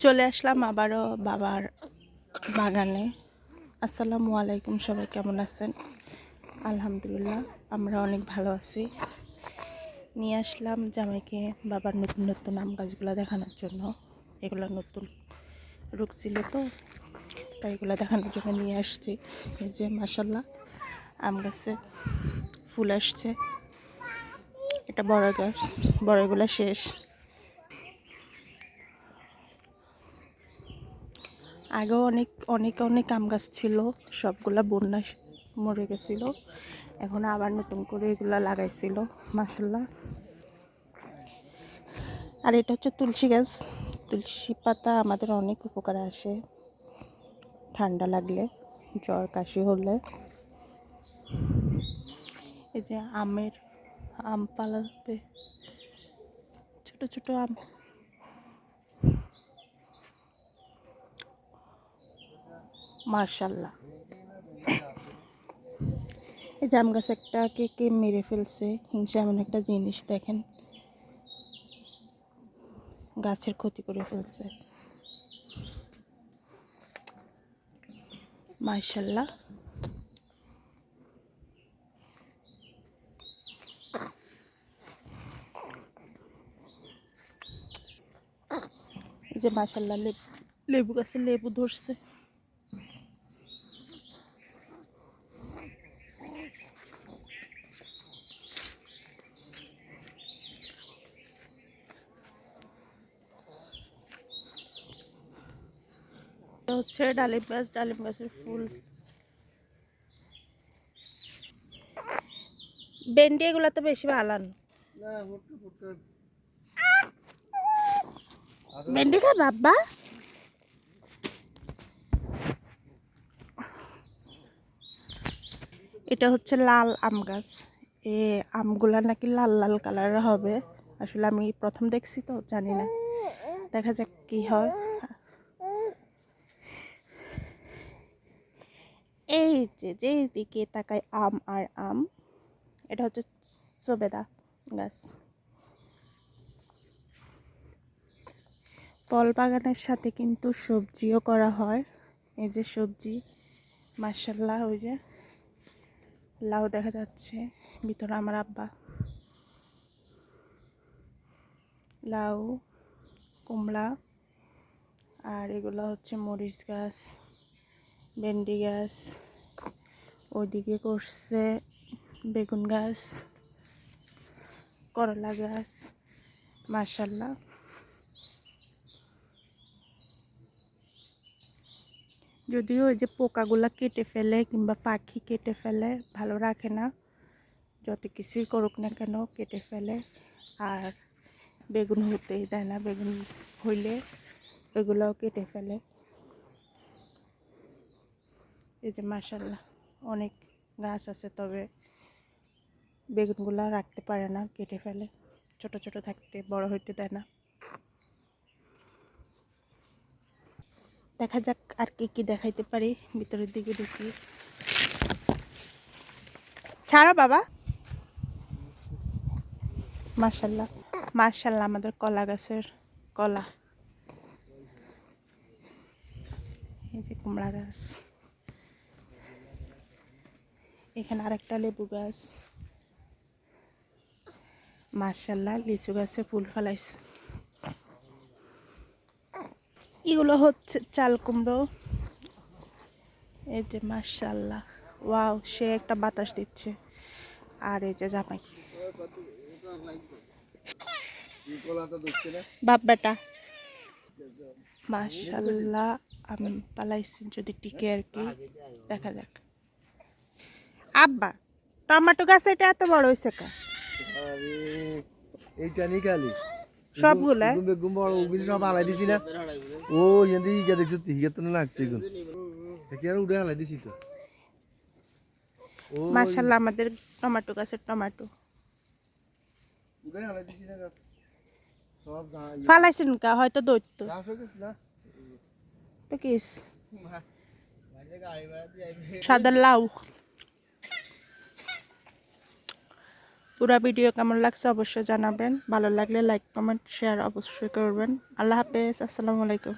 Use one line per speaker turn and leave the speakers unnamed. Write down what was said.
চলে আসলাম আবারও বাবার বাগানে। আসসালামু আলাইকুম, সবাই কেমন আছেন? আলহামদুলিল্লাহ, আমরা অনেক ভালো আছি। নিয়ে আসলাম জামাইকে বাবার নতুন নতুন আম গাছগুলো দেখানোর জন্য। এগুলো নতুন রুকছিল তো, তাই এগুলো দেখানোর জন্য নিয়ে আসছি। এই যে মাশাল্লাহ আম গাছে ফুল আসছে। এটা বড় গাছ, বড়গুলো শেষ। আগেও অনেক অনেক অনেক আম গাছ ছিল, সবগুলা বন্যা মরে গেছিল। এখন আবার নতুন করে এগুলা লাগাইছিল মাশাল্লাহ। আর এটা হচ্ছে তুলসী গাছ। তুলসী পাতা আমাদের অনেক উপকারে আসে, ঠান্ডা লাগলে, জ্বর কাশি হলে। এই যে আম পালাতে ছোট ছোট আম, মাশাল্লাহ। এই জাম গাছ একটা কে মেরে ফেলছে, হিংসা এমন একটা জিনিস। দেখেন গাছের ক্ষতি করে ফেলছে, মাশাল্লাহ। এই যে মাশাল্লাহ লেবু গাছে লেবু ধরছে। এটা হচ্ছে ডালিম গাছ, ডালিম গাছের ফুল। ভেন্ডি এগুলো তো বেশি ভালো না। ভেন্ডি খা বাবা। এটা হচ্ছে লাল আম গাছ। এ আমগুলা নাকি লাল লাল কালারের হবে। আসলে আমি প্রথম দেখছি তো, জানি না, দেখা যাক কি হয়। এই যে দিকে তাকায় আম আর আম। এটা হচ্ছে সবেদা গাছ। ফল বাগানের সাথে কিন্তু সবজিও করা হয়। এই যে সবজি, মাশাল্লাহ। ওই যে লাউ দেখা যাচ্ছে ভিতরে, আমার আব্বা লাউ, কুমড়া, আর এগুলো হচ্ছে মরিচ গাছ, ভেন্ডি গাছ। ওইদিকে করছে বেগুন গাছ, করলা গাছ, মাশাল্লাহ। যদিও ওই যে পোকাগুলা কেটে ফেলে কিংবা পাখি কেটে ফেলে, ভালো রাখে না, যত কিছুই করুক না কেন কেটে ফেলে। আর বেগুন হতেই দেয় না, বেগুন হইলে ওইগুলোও কেটে ফেলে। এই যে মাশাল্লাহ অনেক গাছ আছে, তবে বেগুনগুলা রাখতে পারে না, কেটে ফেলে, ছোট ছোট থাকতে বড় হইতে দেয় না। দেখা যাক আর কি কি দেখাইতে পারি। ভিতরের দিকে ঢুকি। ছাড়া বাবা। মাশাল্লাহ মাশাল্লাহ, আমাদের কলা গাছের কলা। এই যে কুমড়া গাছ, এখানে আরেকটা লেবু গাছ, মাশাল্লাহ। লিচু গাছে ফুল ফলাইছে। এগুলো হচ্ছে চাল কুমড়ো। এই যে মাশাল্লাহ, ওয়াও, সে একটা বাতাস দিচ্ছে। আর এই যে জামাই বাপ বেটা, মাশাল্লাহ। আমি পালাইছি, যদি টিকে আর কি, দেখা যাক। আব্বা টমেটো গাছ এটা এত বড় হয়েছে কা?
এইটা নিকালি
সবগুলা
বেগুন বড় ওগুলি সব হালাই দিছি না। ও এন্দি ইগা দেখছ হিগা তো লাগছে এগুন কি আর উড়ে হালাই দিছি তো। ও
মাশাল্লাহ, আমাদের টমেটো গাছের টমেটো
উড়ে হালাই দিছি না সব
ফালাইছেন কা? হয়তো দৈত্য
গাছ হয়ে গেছে না
তো কিস সাদা লাউ। পুরা ভিডিও কেমন লাগছে অবশ্যই জানাবেন। ভালো লাগলে লাইক কমেন্ট শেয়ার অবশ্যই করবেন। আল্লাহ হাফেজ, আসসালামু আলাইকুম।